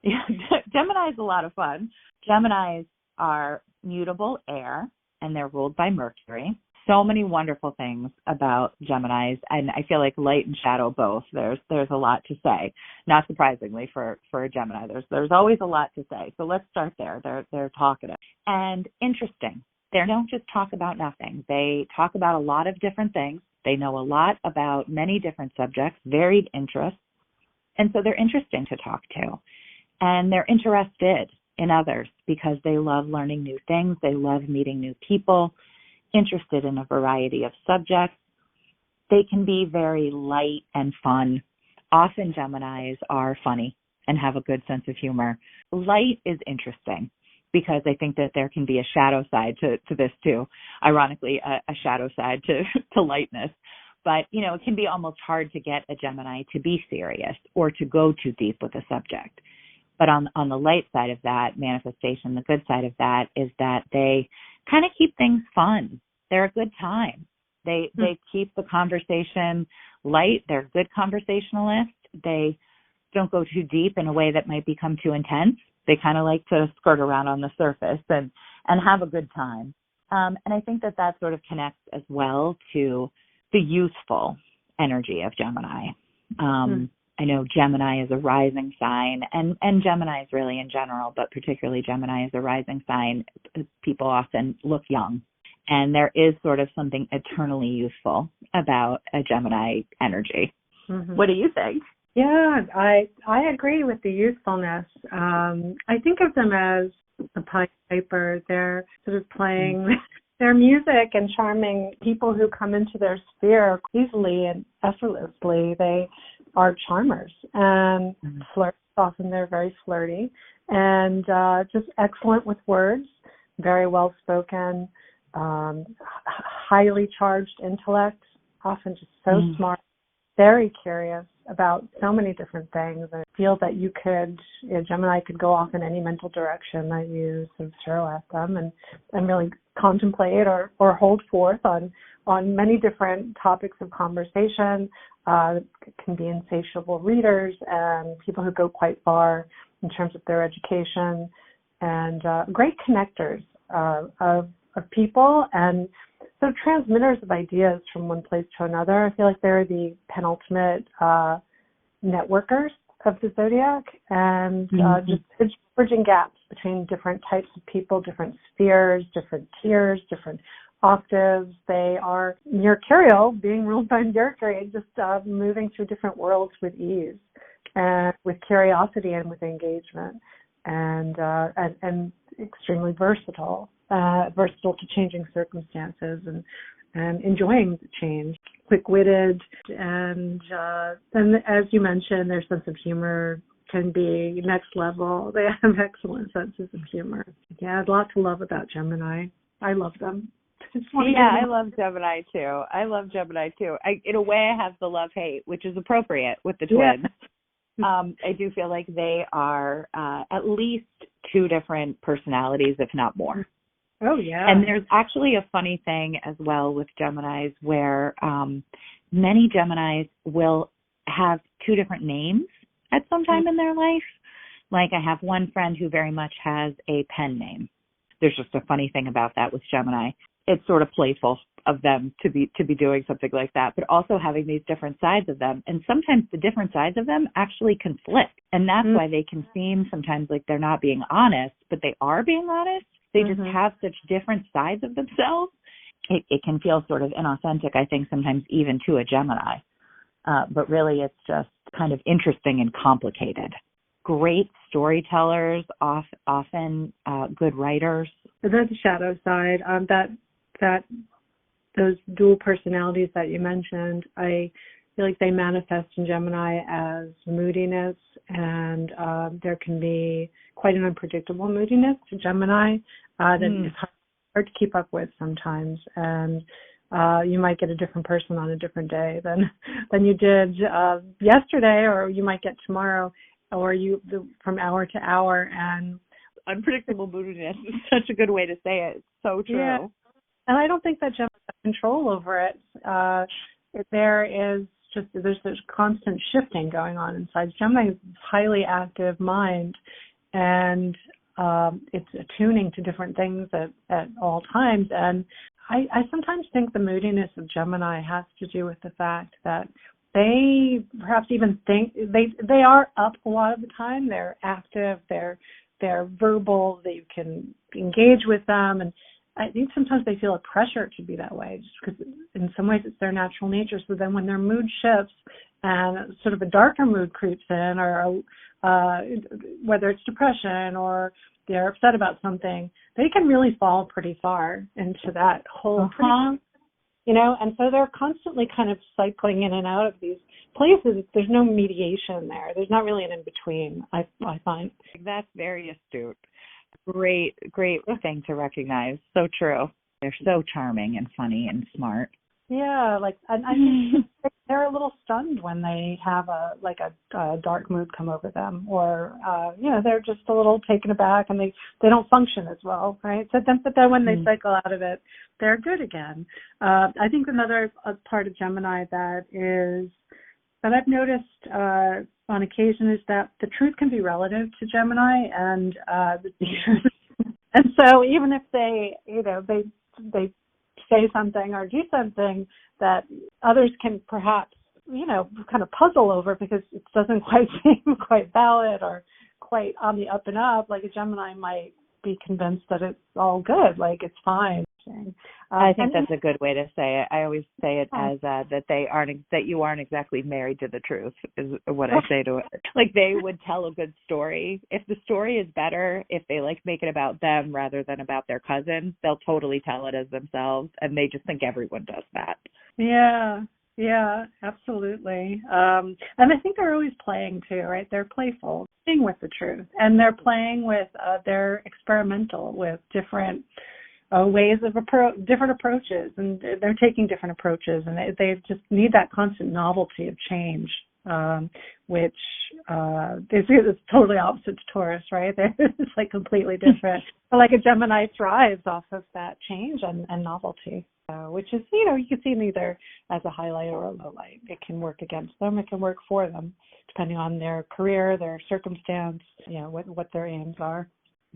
Yeah, Gemini is a lot of fun. Geminis are mutable air, and they're ruled by Mercury. So many wonderful things about Geminis, and I feel like light and shadow both. There's a lot to say. Not surprisingly for a Gemini, there's always a lot to say. So let's start there. They're talkative and interesting. They don't just talk about nothing. They talk about a lot of different things. They know a lot about many different subjects, varied interests, and so they're interesting to talk to. And they're interested in others because they love learning new things. They love meeting new people, interested in a variety of subjects. They can be very light and fun. Often Geminis are funny and have a good sense of humor. Light is interesting because I think that there can be a shadow side to this too. Ironically, a shadow side to lightness. But, it can be almost hard to get a Gemini to be serious or to go too deep with a subject. But on the light side of that manifestation, the good side of that is that they kind of keep things fun. They're a good time. They keep the conversation light. They're good conversationalists. They don't go too deep in a way that might become too intense. They kind of like to skirt around on the surface and have a good time. And I think that sort of connects as well to the youthful energy of Gemini. I know Gemini is a rising sign, and Gemini is really in general, but particularly Gemini is a rising sign. People often look young, and there is sort of something eternally youthful about a Gemini energy. Mm-hmm. What do you think? Yeah, I agree with the youthfulness. I think of them as the Pied Piper. They're sort of playing their music and charming people who come into their sphere easily and effortlessly. They are charmers and flirts. Often they're very flirty and just excellent with words, very well spoken, highly charged intellect, often just so smart, very curious about so many different things. I feel that Gemini could go off in any mental direction that you sort of throw at them and really contemplate or hold forth on many different topics of conversation. Can be insatiable readers and people who go quite far in terms of their education, and great connectors of people and so transmitters of ideas from one place to another. I feel like they're the penultimate networkers of the zodiac, and just bridging gaps between different types of people, different spheres, different tiers, different octaves. They are mercurial, being ruled by Mercury, just moving through different worlds with ease and with curiosity and with engagement, and extremely versatile to changing circumstances and enjoying the change. Quick-witted, and as you mentioned, their sense of humor can be next level. They have excellent senses of humor. Yeah, a lot to love about Gemini. I love them. I love Gemini too. In a way, I have the love-hate, which is appropriate with the twins. Yeah. I do feel like they are at least two different personalities, if not more. Oh, yeah. And there's actually a funny thing as well with Geminis where many Geminis will have two different names at some time in their life. Like I have one friend who very much has a pen name. There's just a funny thing about that with Gemini. It's sort of playful of them to be doing something like that, but also having these different sides of them. And sometimes the different sides of them actually conflict. And that's why they can seem sometimes like they're not being honest, but they are being honest. They just have such different sides of themselves. It can feel sort of inauthentic, I think, sometimes even to a Gemini. But really, it's just kind of interesting and complicated. Great storytellers, often good writers. So that's the shadow side. Those dual personalities that you mentioned, I feel like they manifest in Gemini as moodiness, and there can be quite an unpredictable moodiness to Gemini that is hard to keep up with sometimes, and you might get a different person on a different day than you did yesterday, or you might get tomorrow, or from hour to hour. And unpredictable moodiness is such a good way to say it. It's so true. Yeah. And I don't think that Gemini has control over it. There is there's constant shifting going on inside. Gemini is a highly active mind, and it's attuning to different things at all times. And I sometimes think the moodiness of Gemini has to do with the fact that they perhaps even think they are up a lot of the time. They're active. They're verbal. They can engage with them, and I think sometimes they feel a pressure to be that way, just because in some ways it's their natural nature. So then when their mood shifts and sort of a darker mood creeps in, or whether it's depression or they're upset about something, they can really fall pretty far into that whole, and so they're constantly kind of cycling in and out of these places. There's no mediation there. There's not really an in-between, I find. That's very astute. Great thing to recognize. So true. They're so charming and funny and smart. Yeah, I think they're a little stunned when they have a dark mood come over them, or they're just a little taken aback, and they don't function as well, right? But then when they cycle out of it, they're good again. I think another part of Gemini that I've noticed on occasion is that the truth can be relative to Gemini, and and so even if they say something or do something that others can perhaps kind of puzzle over because it doesn't quite seem quite valid or quite on the up and up, like a Gemini might be convinced that it's all good, like it's fine. I think that's a good way to say it. I always say it as that you aren't exactly married to the truth is what I say to it. Like, they would tell a good story. If the story is better, if they make it about them rather than about their cousin, they'll totally tell it as themselves, and they just think everyone does that. Yeah, absolutely. And I think they're always playing too, right? They're playful, playing with the truth, and they're playing with, they're experimental with different ways of different approaches, and they're taking different approaches, and they just need that constant novelty of change, which is totally opposite to Taurus, right? It's completely different. But a Gemini thrives off of that change and novelty, which is, you can see them either as a highlight or a low light. It can work against them. It can work for them, depending on their career, their circumstance, what their aims are.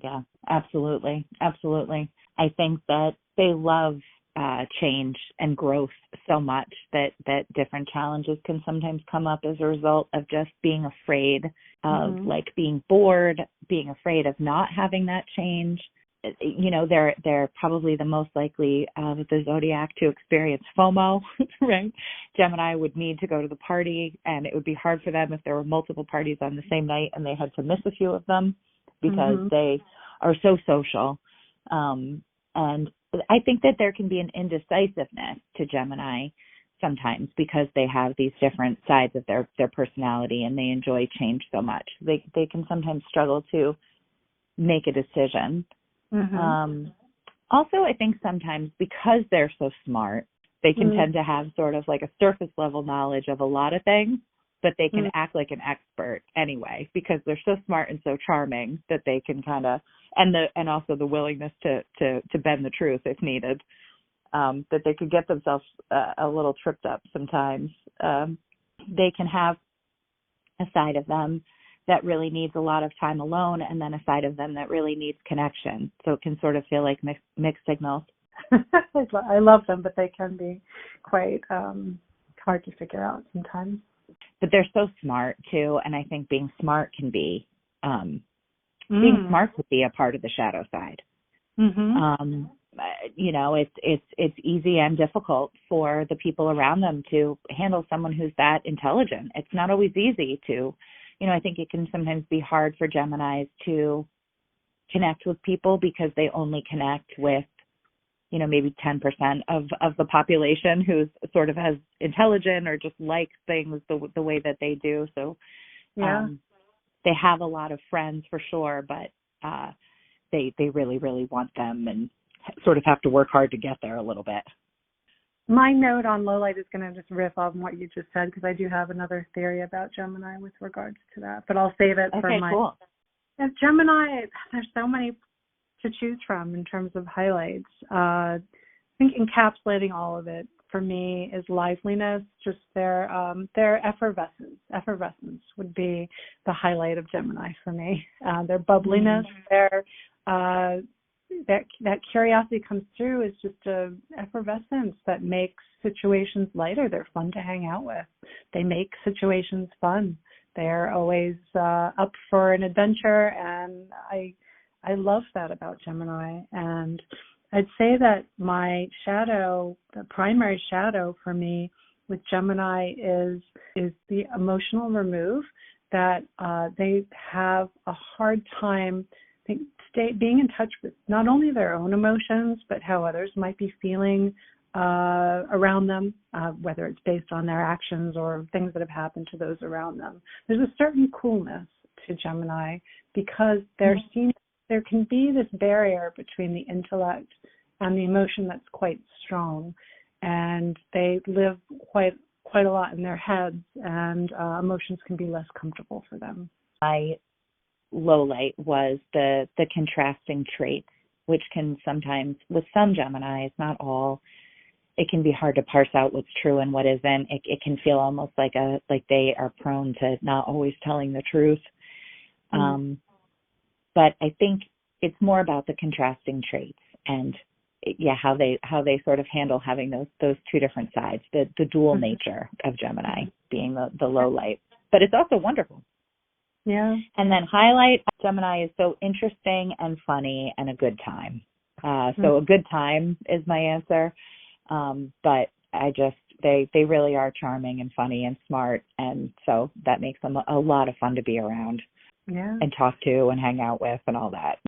Yeah, absolutely. I think that they love change and growth so much that different challenges can sometimes come up as a result of just being afraid of being bored, being afraid of not having that change. They're probably the most likely of the zodiac to experience FOMO, right? Gemini would need to go to the party, and it would be hard for them if there were multiple parties on the same night and they had to miss a few of them because they are so social. And I think that there can be an indecisiveness to Gemini sometimes because they have these different sides of their personality, and they enjoy change so much. They can sometimes struggle to make a decision. Also, I think sometimes because they're so smart, they can tend to have sort of a surface level knowledge of a lot of things, but they can act like an expert anyway because they're so smart and so charming that they can kind of, and also the willingness to bend the truth if needed, that they could get themselves a little tripped up sometimes. They can have a side of them that really needs a lot of time alone, and then a side of them that really needs connection. So it can sort of feel like mixed signals. I love them, but they can be quite hard to figure out sometimes. But they're so smart too, and I think being smart can be being smart could be a part of the shadow side. It's easy and difficult for the people around them to handle someone who's that intelligent. It's not always easy to, I think it can sometimes be hard for Geminis to connect with people because they only connect with, maybe 10% of the population who's sort of as intelligent or just likes things the way that they do. So they have a lot of friends for sure, but they really, really want them and sort of have to work hard to get there a little bit. My note on lowlight is going to just riff off what you just said, because I do have another theory about Gemini with regards to that, but I'll save it for my... Cool. As Gemini, there's so many to choose from in terms of highlights. I think encapsulating all of it for me is liveliness, just their effervescence. Effervescence would be the highlight of Gemini for me. Their bubbliness, that curiosity comes through is just a effervescence that makes situations lighter. They're fun to hang out with. They make situations fun. They're always up for an adventure, and I love that about Gemini. And I'd say that my shadow, the primary shadow for me with Gemini is the emotional remove, that they have a hard time being in touch with not only their own emotions, but how others might be feeling around them, whether it's based on their actions or things that have happened to those around them. There's a certain coolness to Gemini because there can be this barrier between the intellect and the emotion that's quite strong, and they live quite a lot in their heads, and emotions can be less comfortable for them. My low light was the contrasting traits, which can sometimes, with some Geminis, not all, it can be hard to parse out what's true and what isn't. It can feel almost like they are prone to not always telling the truth. But I think it's more about the contrasting traits and how they sort of handle having those two different sides, the dual nature of Gemini being the low light. But it's also wonderful. Yeah. And then highlight, Gemini is so interesting and funny and a good time. So a good time is my answer. But they really are charming and funny and smart. And so that makes them a lot of fun to be around and talk to and hang out with and all that.